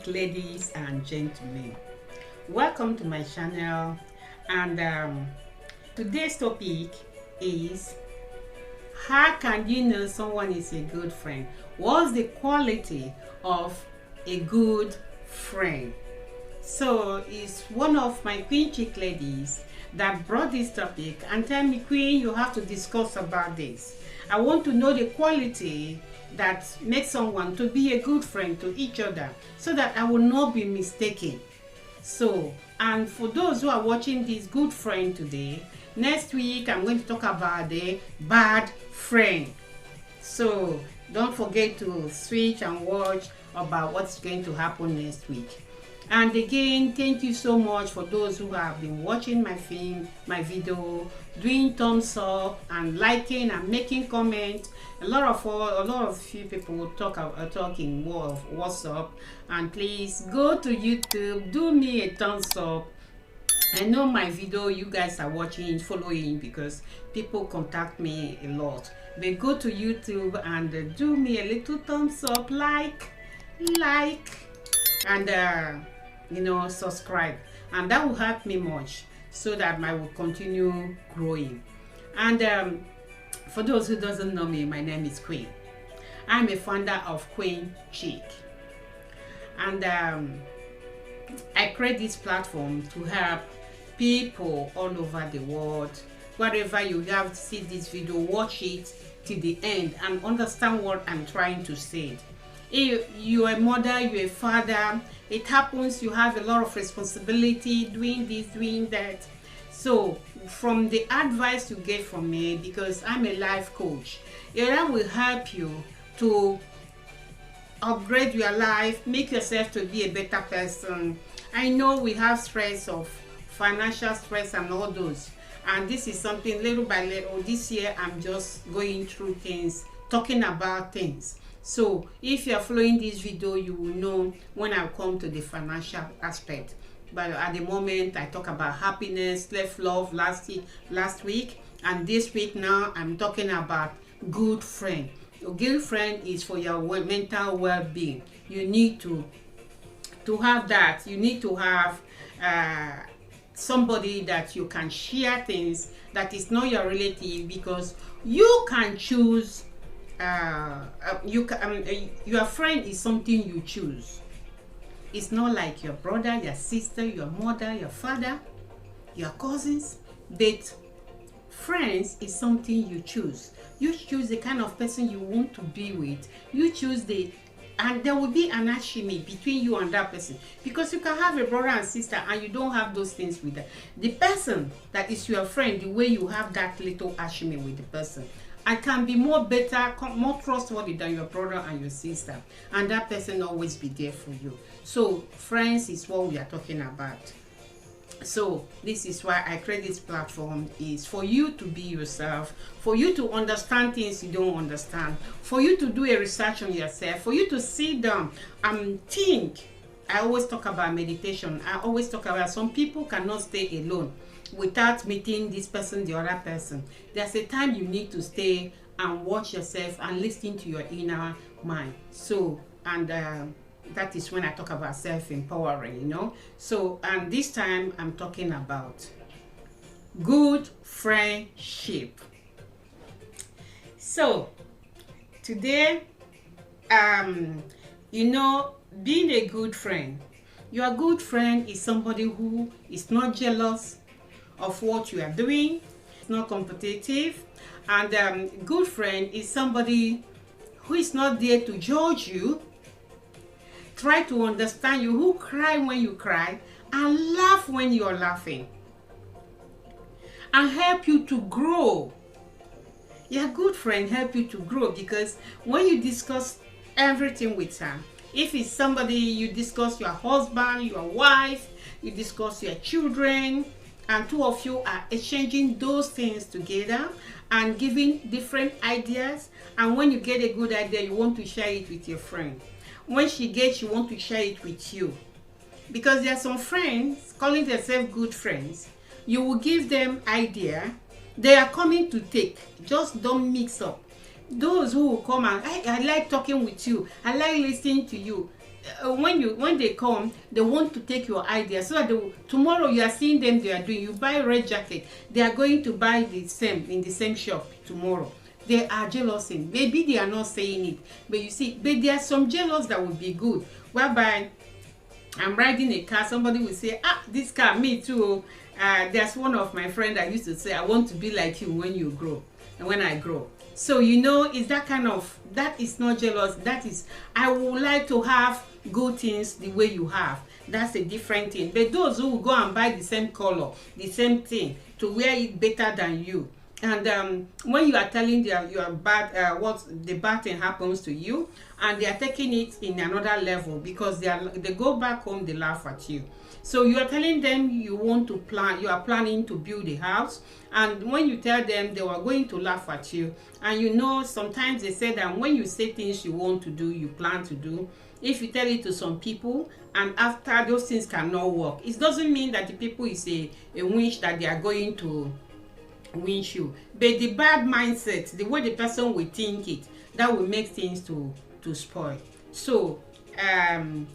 week, ladies and gentlemen. Welcome to my channel, and today's topic is how can you know someone is a good friend? What's the quality of a good friend? So it's one of my Queen Chick ladies that brought this topic and tell me, Queen, you have to discuss about this. I want to know the quality that makes someone to be a good friend to each other so that I will not be mistaken. So, and for those who are watching this good friend today, next week I'm going to talk about the bad friend. So don't forget to switch and watch about what's going to happen next week. And again, thank you so much for those who have been watching my video, doing thumbs up and liking and making comments. A lot of few people talk in WhatsApp, and please go to YouTube, do me a thumbs up. I know my video you guys are watching, following, because people contact me a lot. But go to YouTube and do me a little thumbs up, like, and subscribe, and that will help me much so that I will continue growing. And for those who doesn't know me, my name is Queen. I'm a founder of Queen Chick, and I create this platform to help people all over the world. Wherever you have to see this video, watch it till the end and understand what I'm trying to say. If you're a mother, you're a father, it happens you have a lot of responsibility, doing this, doing that. So from the advice you get from me, because I'm a life coach, it will help you to upgrade your life, make yourself to be a better person. I know we have stress of financial stress and all those, and this is something little by little. This year I'm just going through things, talking about things. So if you are following this video, you will know when I come to the financial aspect. But at the moment I talk about happiness, self-love last week, and this week now I'm talking about good friend. A good friend is for your mental well-being. You need to have that. You need to have somebody that you can share things that is not your relative, because you can choose. Your friend is something you choose. It's not like your brother, your sister, your mother, your father, your cousins. But friends is something you choose. You choose the kind of person you want to be with. You choose and there will be an alchemy between you and that person, because you can have a brother and sister and you don't have those things with them. The person that is your friend, the way you have that little alchemy with the person, I can be more trustworthy than your brother and your sister, and that person always be there for you. So friends is what we are talking about. So this is why I create this platform, is for you to be yourself, for you to understand things you don't understand, for you to do a research on yourself, for you to sit down and think. I always talk about meditation. I always talk about some people cannot stay alone without meeting this person, the other person. There's a time you need to stay and watch yourself and listen to your inner mind. So, and that is when I talk about self-empowering, So, and this time I'm talking about good friendship. So today, being a good friend, your good friend is somebody who is not jealous of what you are doing, it's not competitive, and good friend is somebody who is not there to judge you, try to understand you, who cry when you cry and laugh when you are laughing, and help you to grow. Your good friend help you to grow, because when you discuss everything with her, if it's somebody you discuss your husband, your wife, you discuss your children, and two of you are exchanging those things together and giving different ideas, and when you get a good idea, you want to share it with your friend. When she gets, you want to share it with you, because there are some friends calling themselves good friends. You will give them idea, they are coming to take. Just don't mix up. Those who will come and I like talking with you, I like listening to you, when they come, they want to take your idea, so that tomorrow you are seeing them, they are doing, you buy red jacket, they are going to buy the same in the same shop tomorrow. They are jealous. Maybe they are not saying it, but you see, but there are some jealous that will be good, whereby I'm riding a car, somebody will say, ah, this car, me too. There's one of my friends that used to say, I want to be like you when you grow, and when I grow. So you know, it's that kind of, that is not jealous. That is, I would like to have good things the way you have. That's a different thing. But those who will go and buy the same color, the same thing, to wear it better than you, and when you are telling them you are bad, what the bad thing happens to you, and they are taking it in another level, because they go back home, they laugh at you. So you are telling them you want to plan, you are planning to build a house, and when you tell them, they are going to laugh at you. And you know, sometimes they say that when you say things you want to do, you plan to do, if you tell it to some people and after those things cannot work, it doesn't mean that the people is a wish that they are going to wins you, but the bad mindset, the way the person will think it, that will make things to spoil. So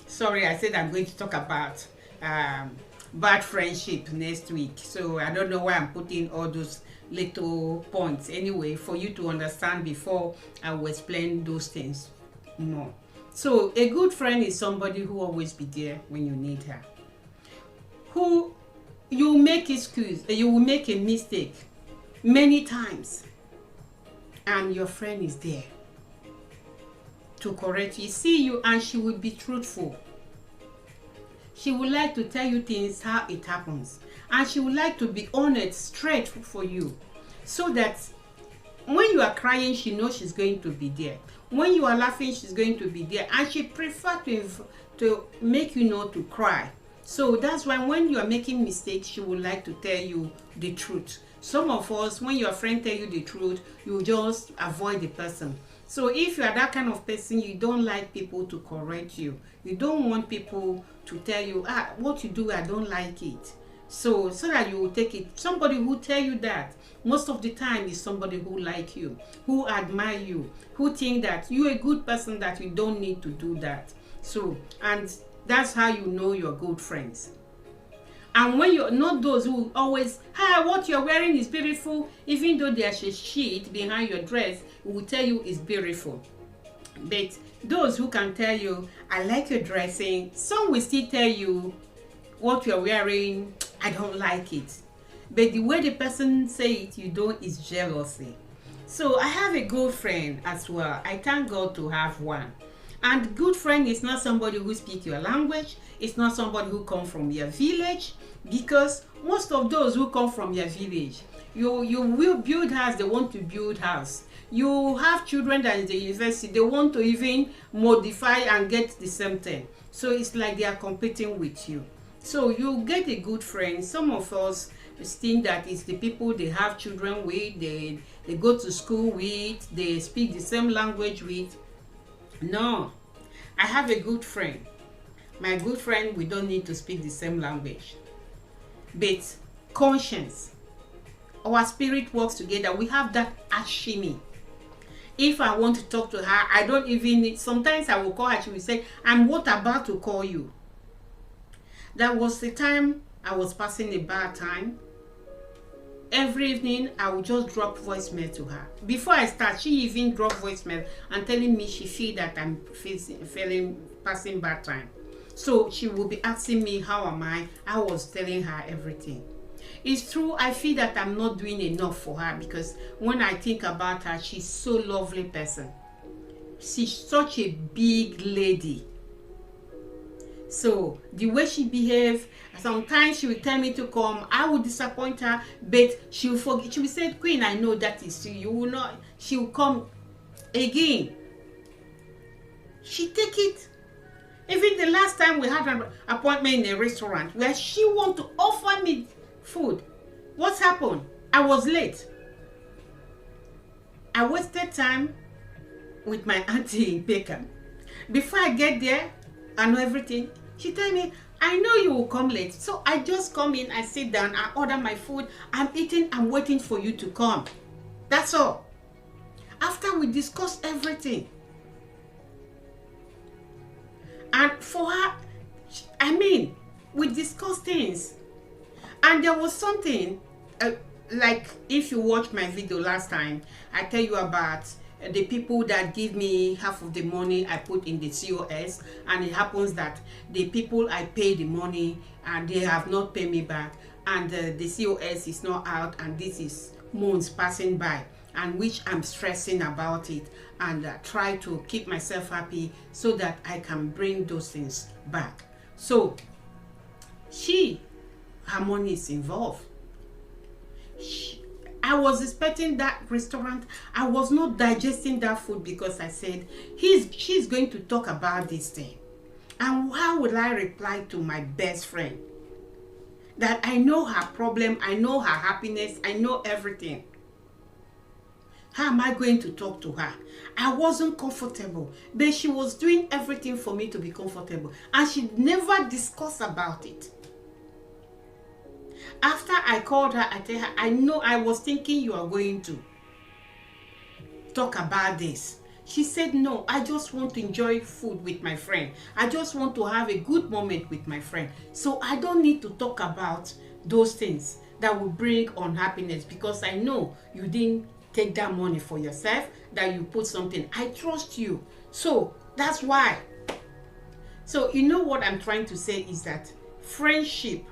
sorry, I said I'm going to talk about bad friendship next week, so I don't know why I'm putting all those little points anyway for you to understand before I will explain those things more. So a good friend is somebody who always be there when you need her, who you make excuse, you will make a mistake many times, and your friend is there to correct you, see you, and she will be truthful. She would like to tell you things how it happens, and she would like to be honest, straight for you, so that when you are crying, she knows she's going to be there. When you are laughing, she's going to be there, and she prefer to make you know to cry. So that's why when you are making mistakes, she would like to tell you the truth. Some of us, when your friend tell you the truth, you just avoid the person. So if you are that kind of person, you don't like people to correct you. You don't want people to tell you, what you do, I don't like it. So that you will take it. Somebody who tell you that, most of the time, is somebody who like you, who admire you, who think that you're a good person, that you don't need to do that. So, and that's how you know you're good friends. And when you're not those who always, what you're wearing is beautiful, even though there's a sheet behind your dress, will tell you it's beautiful. But those who can tell you, I like your dressing, some will still tell you what you're wearing, I don't like it. But the way the person say it, you don't, is jealousy. So I have a good friend as well. I thank God to have one. And good friend is not somebody who speaks your language. It's not somebody who come from your village, because most of those who come from your village, you will build house, they want to build house. You have children that is the university, they want to even modify and get the same thing. So it's like they are competing with you. So you get a good friend. Some of us think that it's the people they have children with, they go to school with, they speak the same language with. No, I have a good friend. My good friend, we don't need to speak the same language. But conscience, our spirit works together. We have that alchemy. If I want to talk to her, I don't even need, sometimes I will call her, she will say, I'm what about to call you. That was the time I was passing a bad time. Every evening, I would just drop voicemail to her. Before I start, she even dropped voicemail and telling me she feel that I'm passing bad time. So she will be asking me, how am I? I was telling her everything. It's true, I feel that I'm not doing enough for her, because when I think about her, she's so lovely person. She's such a big lady. So the way she behaves, sometimes she will tell me to come, I will disappoint her, but she will forget. She will say, Queen, I know that is you. You will not. She will come again. She take it. Even the last time we had an appointment in a restaurant where she want to offer me food, what happened? I was late. I wasted time with my auntie in Peckham. Before I get there, I know everything. She tell me, I know you will come late. So I just come in, I sit down, I order my food, I'm eating, I'm waiting for you to come. That's all. After we discuss everything. And for her, I mean, we discussed things. And there was something, like if you watched my video last time, I tell you about the people that give me half of the money I put in the COS, and it happens that the people I pay the money and they have not paid me back, and the COS is not out, and this is months passing by, and which I'm stressing about it, and try to keep myself happy so that I can bring those things back. So her money is involved. I was expecting that restaurant. I was not digesting that food because I said, she's going to talk about this thing. And how will I reply to my best friend? That I know her problem, I know her happiness, I know everything. How am I going to talk to her? I wasn't comfortable, but she was doing everything for me to be comfortable. And she never discussed about it. After I called her, I tell her, I know I was thinking you are going to talk about this. She said, no, I just want to enjoy food with my friend. I just want to have a good moment with my friend. So I don't need to talk about those things that will bring unhappiness, because I know you didn't take that money for yourself, that you put something. I trust you. So that's why. So you know what I'm trying to say is that friendship,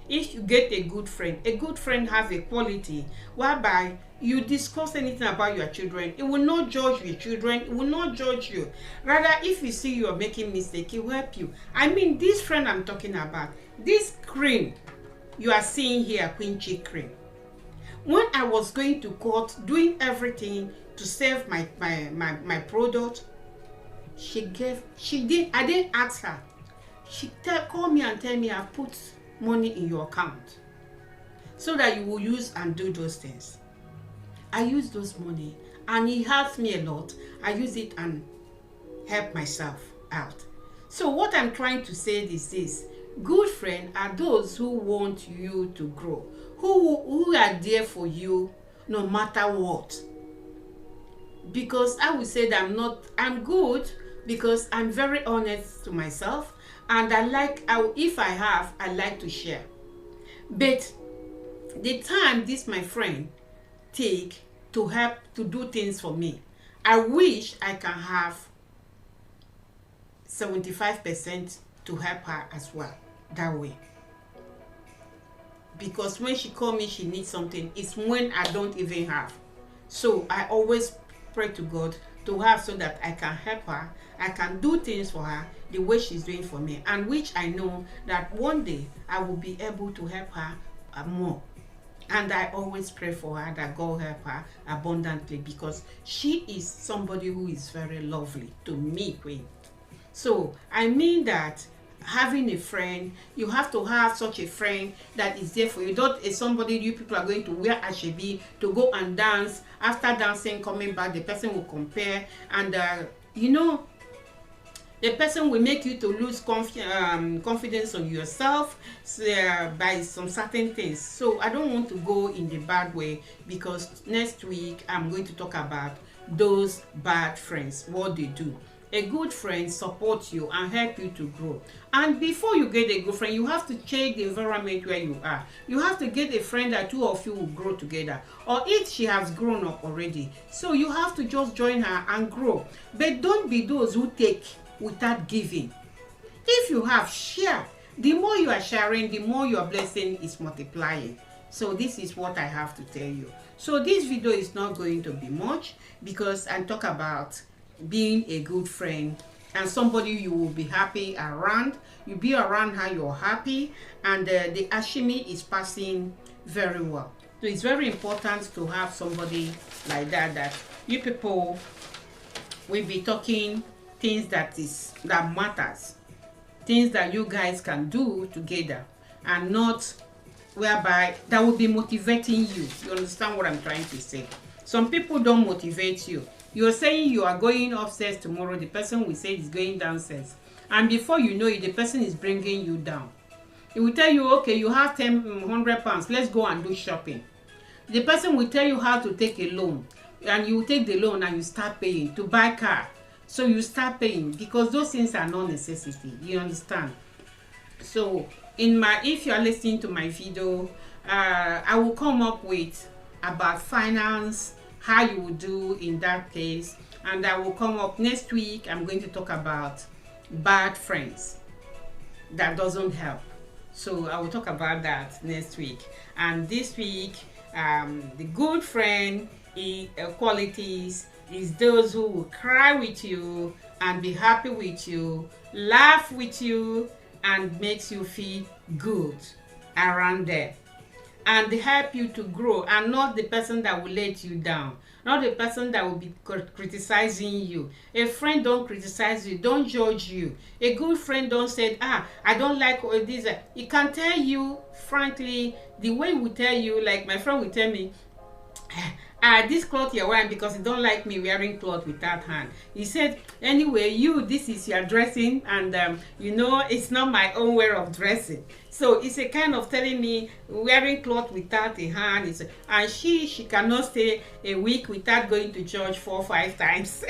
if you get a good friend has a quality whereby you discuss anything about your children. It will not judge your children. It will not judge you. Rather, if you see you are making mistake, it will help you. I mean, this friend I'm talking about, this cream you are seeing here, Queen Chick cream. When I was going to court, doing everything to save my product, I didn't ask her. She called me and tell me I put money in your account so that you will use and do those things. I use those money and it helps me a lot. I use it and help myself out. So what I'm trying to say is this: good friends are those who want you to grow, who are there for you no matter what. Because I would say that I'm good because I'm very honest to myself, and if I like to share. But the time this my friend take to help to do things for me, I wish I can have 75% to help her as well that way. Because when she call me she needs something, it's when I don't even have. So I always pray to God to have, so that I can help her, I can do things for her the way she's doing for me, and which I know that one day I will be able to help her more. And I always pray for her that God help her abundantly, because she is somebody who is very lovely to me, Queen. So I mean that having a friend, you have to have such a friend that is there for you. Not somebody you people are going to wear ashebi to go and dance. After dancing, coming back, the person will compare, and the person will make you to lose confidence on yourself by some certain things. So I don't want to go in the bad way, because next week I'm going to talk about those bad friends, what they do. A good friend supports you and help you to grow. And before you get a good friend, you have to check the environment where you are. You have to get a friend that two of you will grow together. Or if she has grown up already, so you have to just join her and grow. But don't be those who take without giving. If you have, share. The more you are sharing, the more your blessing is multiplying. So this is what I have to tell you. So this video is not going to be much, because I talk about being a good friend and somebody you will be happy around. You be around her, you're happy, and the ashimi is passing very well. So it's very important to have somebody like that you people will be talking things that matters, things that you guys can do together, and not whereby that will be motivating you. You understand what I'm trying to say? Some people don't motivate you. You're saying you are going upstairs tomorrow, the person will say he's going downstairs, and before you know it, the person is bringing you down. He will tell you, okay, you have 100 pounds, let's go and do shopping. The person will tell you how to take a loan, and you take the loan and you start paying to buy car. So you start paying, because those things are not necessity, you understand. So in my, if you are listening to my video, I will come up with about finance, how you will do in that case. And I will come up next week, I'm going to talk about bad friends that doesn't help. So I will talk about that next week. And this week, the good friend qualities is those who will cry with you and be happy with you, laugh with you, and makes you feel good around them, and help you to grow, and not the person that will let you down, not the person that will be criticizing you. A friend don't criticize you, don't judge you. A good friend don't say, I don't like all this. He can tell you frankly, the way he will tell you, like my friend will tell me, this cloth you're wearing, because he don't like me wearing cloth without hand. He said, anyway, this is your dressing, and you know, it's not my own way of dressing. So it's a kind of telling me wearing cloth without a hand. And she cannot stay a week without going to church 4 or 5 times.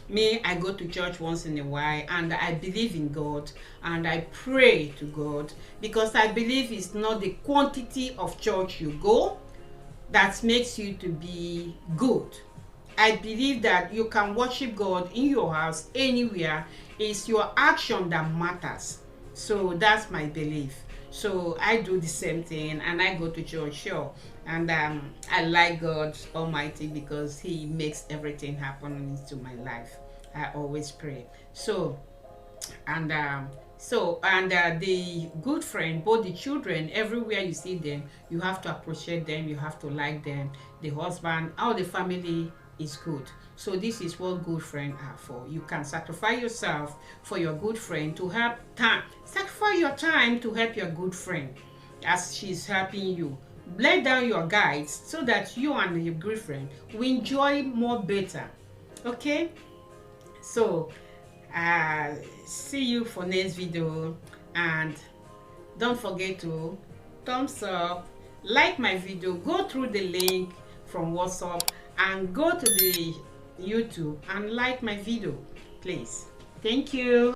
Me, I go to church once in a while, and I believe in God, and I pray to God, because I believe it's not the quantity of church you go that makes you to be good. I believe that you can worship God in your house, anywhere. It's your action that matters. So that's my belief. So I do the same thing, and I go to church, sure. And I like God Almighty, because He makes everything happen into my life. I always pray. So, and the good friend, both the children, everywhere you see them, you have to appreciate them, you have to like them. The husband, all the family is good. So this is what good friends are for. You can sacrifice yourself for your good friend, to help time. Sacrifice your time to help your good friend as she's helping you. Lay down your guides so that you and your good friend will enjoy more better. Okay? So see you for next video, and don't forget to thumbs up, like my video, go through the link from WhatsApp and go to the YouTube and like my video, please. Thank you.